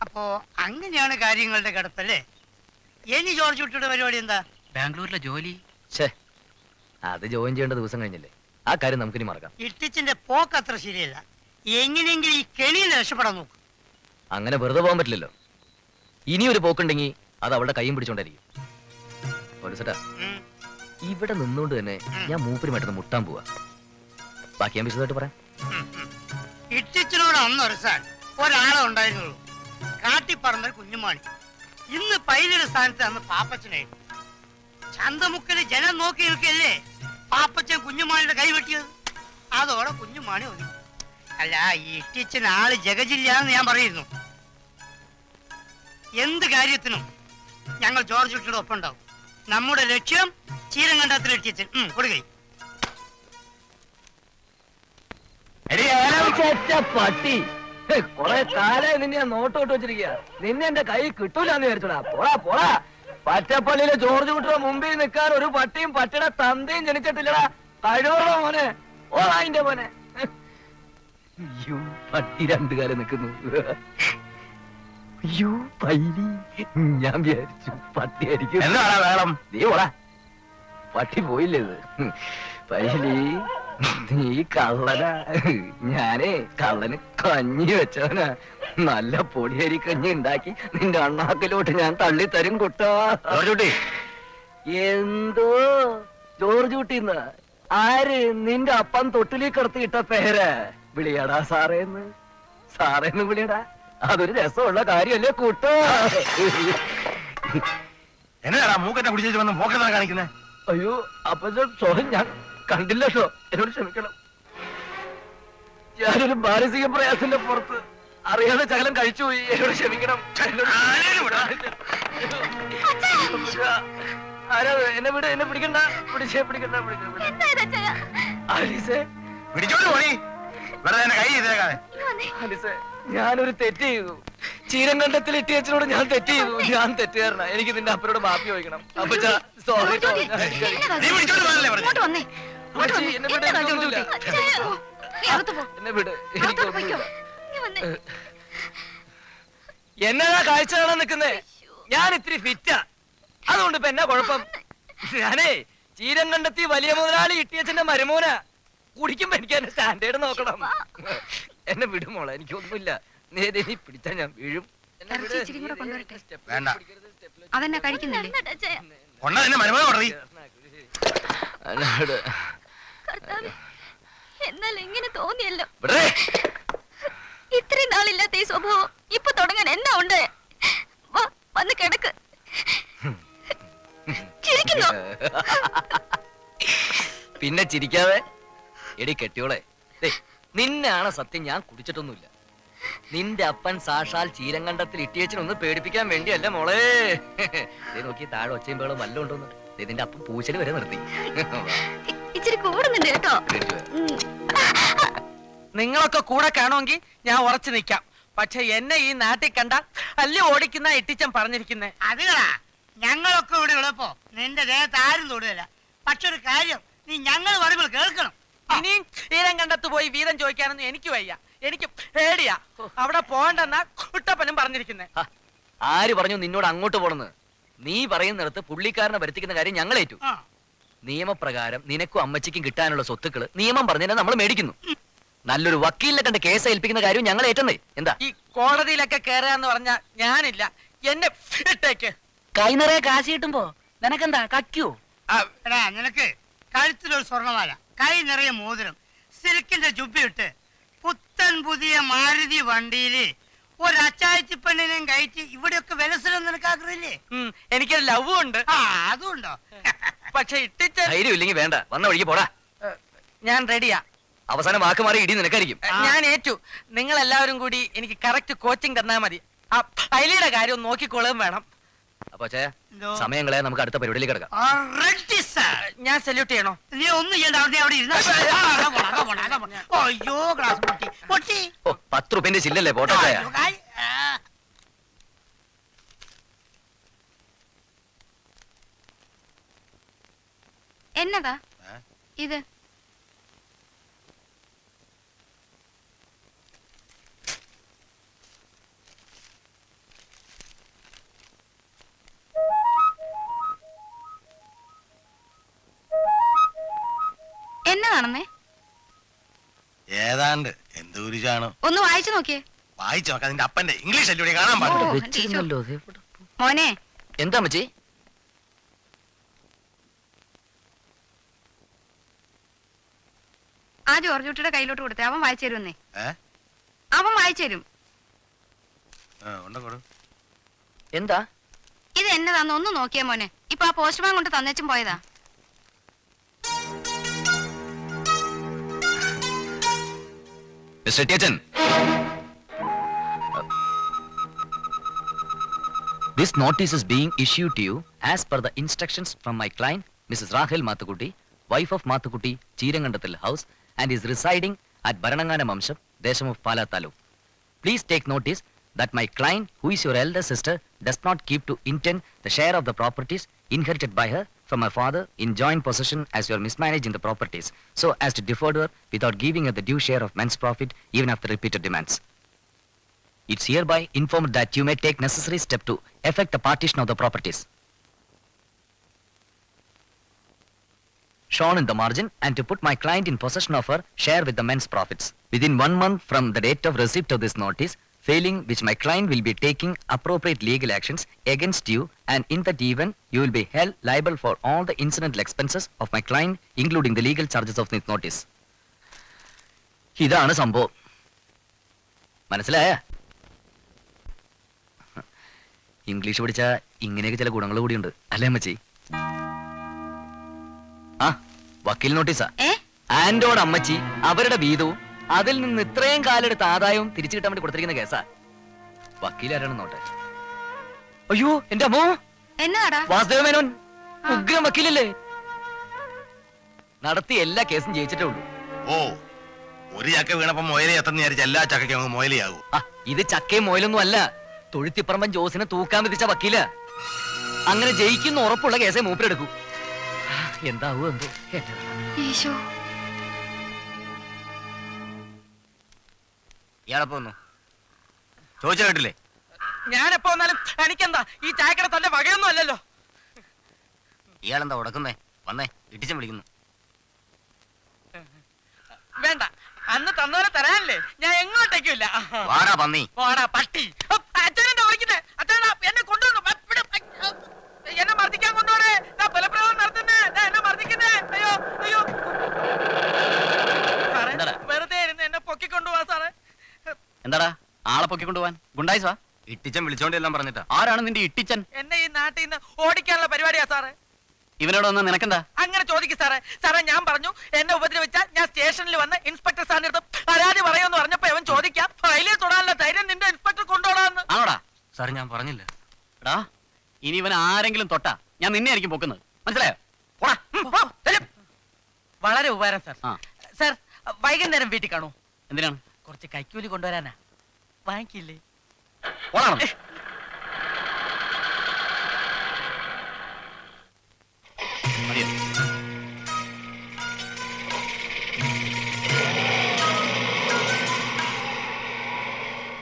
അപ്പോ അങ്ങനെയാണ് കാര്യങ്ങളുടെ കിടപ്പല്ലേ? ഇനി ജോർജ് കുട്ടിയുടെ പരിപാടി എന്താ? ബാംഗ്ലൂരിലെ ജോലി. അത് ജോയിൻ ചെയ്യേണ്ട ദിവസം കഴിഞ്ഞില്ലേ, ആ കാര്യം നമുക്കിനി മറക്കാം. ഇട്ടിച്ചിന്റെ പോക്ക് അത്ര ശരിയല്ല. എങ്ങനെയെങ്കിലും ഈ കെണിയിൽ രക്ഷപ്പെടാൻ നോക്കും. അങ്ങനെ വെറുതെ പോകാൻ പറ്റില്ലല്ലോ. ഇനി ഒരു പോക്കുണ്ടെങ്കിൽ അത് അവളുടെ കൈയും പിടിച്ചോണ്ടായിരിക്കും. ഇവിടെ നിന്നുകൊണ്ട് തന്നെ ഞാൻ മൂപ്പരുമായിട്ടൊന്ന് മുട്ടാൻ പോവാ. ബാക്കി ഞാൻ വിശദമായിട്ട് പറയാം. ഇട്ടിച്ചിനോട് അന്ന് ഒരുസാൻ ഒരാളെ ഉണ്ടായിരുന്നുള്ളൂ, കാട്ടിപ്പറമ്പൽ കുഞ്ഞുമാണി. ഇന്ന് പൈലയുടെ സ്ഥാനത്ത് അന്ന് പാപ്പച്ചനായിരുന്നു. ചന്തമുക്കല് ജനം നോക്കി നിൽക്കല്ലേ പാപ്പച്ചൻ കുഞ്ഞുമാണിയുടെ കൈ വെട്ടിയത്. അതോടെ കുഞ്ഞുമാണി ഒതുങ്ങി. അല്ല, ഈ ഇട്ടിച്ചൻ ആള് ജഗജില്ലാന്ന് ഞാൻ പറയുന്നു. എന്ത് കാര്യത്തിനും ഞങ്ങൾ ജോർജ് കുട്ടിയുടെ ഒപ്പം ഉണ്ടാവും. നമ്മുടെ ലക്ഷ്യം ചീരങ്കണ്ടത്തിൽ ഇട്ടിച്ചൻ. കൊടുക്കൈ പട്ടി കൊറേ കാലേ നിന്നെ നോട്ടോട്ട് വെച്ചിരിക്കുക. നിന്നെ എന്റെ കൈ കിട്ടൂലെന്ന് വിചാരിച്ചോടാ. പോടാ പോടാ. പറ്റപ്പള്ളിയിലെ ജോർജ് കുട്ടിയുടെ മുമ്പിൽ നിൽക്കാൻ ഒരു പട്ടിയും പട്ടിയുടെ തന്തയും ജനിച്ചിട്ടില്ലടാ. കഴിവുള്ള മോനെ. ഓടാ അതിന്റെ മോനെ. അയ്യോ, പട്ടി രണ്ടു കാലം നിൽക്കുന്നു. അയ്യോ പൈലി, ഞാൻ വിചാരിച്ചു പട്ടിയായിരിക്കും. എന്താടാ വേളം? നീ ഓടാ. പട്ടി പോയില്ലേ ഇത്? പൈലി, നീ കള്ളനാ. ഞാനേ കള്ളന് കഞ്ഞി വെച്ചവനാ. നല്ല പൊടിയരി കഞ്ഞി ഉണ്ടാക്കി നിന്റെ അണ്ണാക്കിലോട്ട് ഞാൻ തള്ളിത്തരും കുട്ടാ. എന്തോ ജോർജ് കുട്ടിന്ന്? ആര്? നിന്റെ അപ്പം തൊട്ടിലി കിടത്തിയിട്ട പേര്. വിളിയടാ സാറേന്ന്. സാറേന്ന് വിളിയടാ. അതൊരു രസമുള്ള കാര്യല്ലേ കൂട്ടോ? എന്നാടാ മൂക്കറ്റ കുടിച്ചു വന്ന് മോക്കറ്റാ കാണിക്കുന്നേ? അയ്യോ അപ്പൊ സോറി, ഞാൻ കണ്ടില്ല ഷോ. എന്നോട് ക്ഷമിക്കണം. ഞാനൊരു മാനസിക പ്രയാസത്തിന്റെ പുറത്ത് അറിയാതെ ചകലം കഴിച്ചുപോയി. എന്നോട് ക്ഷമിക്കണം. ആരാ? എന്നെ വിട്, എന്നെ പിടിക്കണ്ട. പിടിച്ചേ പിടിക്കണ്ട. ആലീസേ, പിടിച്ചോണ്ട് പോയി. ആലീസേ, ഞാനൊരു തെറ്റ് ചെയ്തു. ചീരങ്കണ്ടത്തിൽ ഇട്ടിയച്ചനോട് ഞാൻ തെറ്റ് ചെയ്തു. ഞാൻ തെറ്റുകാരനാ. എനിക്ക് നിന്റെ അപ്പനോട് മാപ്പി ചോദിക്കണം. അപ്പൊ സോറി. എന്നെ വിട്, എനിക്കൊന്നുമില്ല. എന്നതാ കാഴ്ച കാണാൻ നിൽക്കുന്നേ? ഞാൻ ഇത്തിരി ഫിറ്റാ, അതുകൊണ്ട് ഇപ്പൊ എന്നാ കുഴപ്പം? ഞാനേ ചീരങ്കണ്ടത്തി വലിയ മുതലാളി ഇട്ടിയച്ചന്റെ മരുമോനാ. കുടിക്കുമ്പോ എനിക്ക് എന്നെ സ്റ്റാൻഡേർഡ് നോക്കണം. എന്നെ വിടുമോളെ, എനിക്കൊന്നുമില്ല. നേരെ നീ പിടിച്ചാ ഞാൻ വീഴും. അതെന്നെ കഴിക്കുന്നില്ലേ? എന്നാൽ എങ്ങനെ തോന്നിയല്ലോ? ഇത്രയും നാളില്ലാത്ത ഈ സ്വഭാവം ഇപ്പൊ തുടങ്ങാൻ എന്നാ ഉണ്ട്? വന്ന് കിടക്ക്. ചിരിക്കുന്നു. പിന്നെ ചിരിക്കാതെ. എടി കെട്ടിയോളെ, നിന്നാണ് സത്യം. ഞാൻ കുടിച്ചിട്ടൊന്നുമില്ല. നിന്റെ അപ്പൻ സാക്ഷാൽ ചീരങ്കണ്ടത്തിൽ ഇട്ടിയച്ചനൊന്ന് പേടിപ്പിക്കാൻ വേണ്ടിയല്ല മോളെ. നോക്കി താഴെ ഒച്ചയും ബഹളം വല്ലതും ഉണ്ടോന്ന്. നിന്റെ അപ്പൻ പൂച്ചല് വരെ നിർത്തി. ഇച്ചിരി കൂടുന്നുണ്ട് കേട്ടോ. നിങ്ങളൊക്കെ കൂടെ കാണുമെങ്കിൽ ഞാൻ ഉറച്ചു നിൽക്കാം. പക്ഷെ എന്നെ ഈ നാട്ടിൽ കണ്ട അല്ലി ഓടിക്കുന്ന ഇട്ടിച്ചൻ പറഞ്ഞിരിക്കുന്നേ. അതുകളാ ഞങ്ങളൊക്കെ ഇവിടെ ഉള്ളപ്പോ നിന്റെ ദേഹത്ത് ആരും തൊടുകയില്ല. പക്ഷെ ഒരു കാര്യം നീ ഞങ്ങൾ പറയുമ്പോൾ കേൾക്കണം. ഇനിയും തീരം കണ്ടത്ത് പോയി വീരം ചോദിക്കാനൊന്നും എനിക്ക് വയ്യ. എനിക്ക് പേടിയാ. അവിടെ പോകണ്ടെന്നാ കുട്ടപ്പനും പറഞ്ഞിരിക്കുന്നേ. ആര് പറഞ്ഞു നിന്നോട് അങ്ങോട്ട് പോണെന്ന്? നീ പറയുന്നിടത്ത് പുള്ളിക്കാരനെ വരുത്തിക്കുന്ന കാര്യം ഞങ്ങൾ ഏറ്റു. നിയമപ്രകാരം നിനക്കും അമ്മച്ചിക്കും കിട്ടാനുള്ള സ്വത്തുക്കള് നിയമം പറഞ്ഞാൽ നമ്മൾ മേടിക്കുന്നു. നല്ലൊരു വക്കീലിനെ കണ്ട് കേസ് ഏൽപ്പിക്കുന്ന കാര്യം ഞങ്ങൾ ഏറ്റെന്നേ. എന്താ ഈ കോടതിയിലൊക്കെ കേറാന്ന് പറഞ്ഞാ ഞാനില്ല. എന്നെ ഇട്ടേക്ക്. കൈ നിറയെ കാശ് കിട്ടുമ്പോ നിനക്കെന്താ കക്കൂ? നിനക്ക് കഴുത്തിലൊരു സ്വർണ്ണമാല, കൈ നിറയെ മോതിരം, സിൽക്കിന്റെ ജുബ്ബിട്ട് പുത്തൻ പുതിയ മാരുതി വണ്ടിയില് ഒരു അച്ചായത്തി പെണ്ണിനെയും കയറ്റി ഇവിടെയൊക്കെ വിലസനം നിനക്ക് ആഗ്രഹില്ലേ? എനിക്കൊരു ലവ് ഉണ്ട്. അതുണ്ടോ? പക്ഷെ ഇട്ടിച്ച ധൈര്യം ഇല്ലെങ്കിൽ വേണ്ട, വന്ന വഴിക്ക് പോടാ. ഞാൻ റെഡിയാ. അവസാനം വാക്ക് മാറി ഇടി നിനക്കായിരിക്കും. ഞാൻ ഏറ്റു. നിങ്ങൾ എല്ലാവരും കൂടി എനിക്ക് കറക്റ്റ് കോച്ചിങ് തന്നാ മതി. ആ പൈലിയുടെ കാര്യം നോക്കിക്കൊള്ളുകയും വേണം. അപ്പൊ സമയം കളയാൻ നമുക്ക് അടുത്ത പരിപാടിയിലേക്ക് കിടക്കാം. ഞാൻ സല്യൂട്ട് ചെയ്യണോ? നീ ഒന്നും ചെയ്യണ്ട, അവിടെ ഇരുന്ന. അയ്യോ ഗ്ലാസ് പൊട്ടി പൊട്ടി. 10 രൂപന്റെ ചില്ലല്ലേ പോട്ടെ. എന്നതാ ഇത്? എന്നതാണെന്നേ? ഏതാണ്ട് എന്ത് കുരിശാണോ ഒന്ന് വായിച്ചു നോക്കിയേ. വായിച്ചു നോക്കാം. അതിന്റെ അപ്പന്റെ ഇംഗ്ലീഷ് അല്ലേ കാണാൻ ഓ, പാടില്ല. വെച്ചിരുന്നല്ലോ, ദേ ഇവിടെ. മോനെ, എന്താ അമ്മച്ചി? ആ ജോർജ് കുട്ടിയുടെ കയ്യിലോട്ട് കൊടുത്തേ, അവൻ വായിച്ചു തരുമെന്നേ. ഏ? അവൻ വായിച്ചു തരും. ഉണ്ടോ എന്താ? ഇത് എന്നതാന്ന് ഒന്ന് നോക്കിയേ മോനെ. ഇപ്പൊ ആ പോസ്റ്റ്മാൻ കൊണ്ട് തന്നേച്ചും പോയതാ. Mr. Tietjen. This notice is being issued to you as per the instructions from my client, Mrs. Rahel Mathukutti, wife of Mathukutti, Cheerangandathil House, and is residing at Baranangana Mamsham, Desham of Pala Taluk. Please take notice that my client, who is your elder sister, does not keep to intend the share of the properties inherited by her from her father in joint possession as you are mismanaging the properties, so as to defer her without giving her the due share of men's profit even after repeated demands. It's hereby informed that you may take necessary step to effect the partition of the properties shown in the margin and to put my client in possession of her share with the men's profits within 1 month from the date of receipt of this notice, failing which my client will be taking appropriate legal actions against you, and in that event you will be held liable for all the incidental expenses of my client, including the legal charges of this notice. ഇതാണ് സംഭവം. മനസ്സിലായ? English പഠിച്ച ഇങ്ങനെയൊക്കെ ചില ഗുണങ്ങൾ കൂടിയുണ്ട് അല്ലേ അമ്മച്ചി? ആ വക്കീൽ നോട്ടീസാ. ആന്റോട് അമ്മച്ചി അവരുടെ വീതവും അതിൽ നിന്ന് ഇത്രയും കാലെടുത്ത ആദായവും തിരിച്ചു കിട്ടാൻ വേണ്ടി കൊടുത്തിരിക്കുന്ന കേസാ. വക്കീൽ ആരാണെന്ന് നോട്ടെ. അയ്യോ എന്റെ അമ്മോ, എന്നതാടാ? വാസുദേവ മേനോൻ ഉഗ്രം വക്കീലല്ലേ. നടത്തി എല്ലാ കേസും ജയിച്ചിട്ടേ ഉള്ളൂ. ഓ, ഒരു ചക്ക വീണപ്പോ മൊയലി എത്തുന്ന വിചാരിച്ച എല്ലാ ചക്കയ്ക്കും അങ്ങ് മൊയലിയാകും. ആ ഇത് ചക്കയും മോയിലൊന്നും അല്ല, തൊഴുത്തിപ്പറമ്പൻ ജോസിനെ തൂക്കാൻ വിധിച്ച വക്കീല. അങ്ങനെ ജയിക്കുന്ന ഉറപ്പുള്ള കേസേ മൂപ്പരെടുക്കൂ. എന്താവൂ എന്തോ. ഈശോ, ഇയാളെപ്പോ വന്നു ചോദിച്ചാ കേട്ടില്ലേ? ഞാനെപ്പോ വന്നാലും എനിക്കെന്താ ഈ ചായക്കട തന്റെ വകയൊന്നും അല്ലല്ലോ. ഇയാളെന്താ ഉടക്കുന്നേ? വന്നേ, ഇട്ടിച്ചും വിളിക്കുന്നു. വേണ്ട, അന്ന് തന്നവരെ തരാനല്ലേ, ഞാൻ എങ്ങോട്ടേക്കും ഇല്ല. വാടാ പന്നി. പോടാ പട്ടി. അച്ഛനെന്താ വിളിക്കുന്നേ? അച്ഛനാ എന്നെ കൊണ്ടുവന്നു. എന്നെ മർദ്ദിക്കാൻ കൊണ്ടുപോണേ, ബലപ്രയോഗം നടത്തുന്നേ, എന്നെ മർദ്ദിക്കുന്നേ. അയ്യോ അയ്യോ. സാറേ, എന്താടാ? വെറുതെ ഇരുന്ന് എന്നെ പൊക്കിക്കൊണ്ടുപോവാ സാറേ. എന്താടാ ആളെ പൊക്കിക്കൊണ്ടുപോവാൻ? ഗുണ്ടായിസാ? ഇട്ടിച്ചൻ വിളിച്ചോണ്ട് എല്ലാം പറഞ്ഞിട്ടാ. ആരാണ് നിന്റെ ഇട്ടിച്ചൻ? എന്നെ ഈ നാട്ടിൽ നിന്ന് ഓടിക്കാനുള്ള പരിപാടിയാ സാറേ. ഇവനോട് വന്നാ നിനക്കെന്താ? അങ്ങനെ ചോദിക്കും സാറേ. സാറേ ഞാൻ പറഞ്ഞു എന്നെ ഉപദ്രവിച്ചാൽ ഞാൻ സ്റ്റേഷനിൽ വന്ന് ഇൻസ്പെക്ടർ സാറിന്റെ അടുത്ത് പരാതി പറയുമെന്ന് പറഞ്ഞപ്പോ അവൻ ചോദിക്കാം ഫയലിൽ തൊടാനുള്ള ധൈര്യം നിന്റെ ഇൻസ്പെക്ടർ കൊണ്ടുപോടാന്ന്. ആണോടാ? സാർ ഞാൻ പറഞ്ഞില്ല. എടാ ഇനി ഇവൻ ആരെങ്കിലും തൊട്ടാ ഞാൻ നിന്നെ ആയിരിക്കും പൊക്കുന്നത്, മനസ്സിലായോ? വളരെ ഉപകാരം സാർ. ആ. സാർ വൈകുന്നേരം വീട്ടിൽ കാണൂ. എന്തിനാണ്? കുറച്ച് കൈക്കൂലി കൊണ്ടുവരാനാ. വാങ്ങിക്കില്ലേ? പോടാ.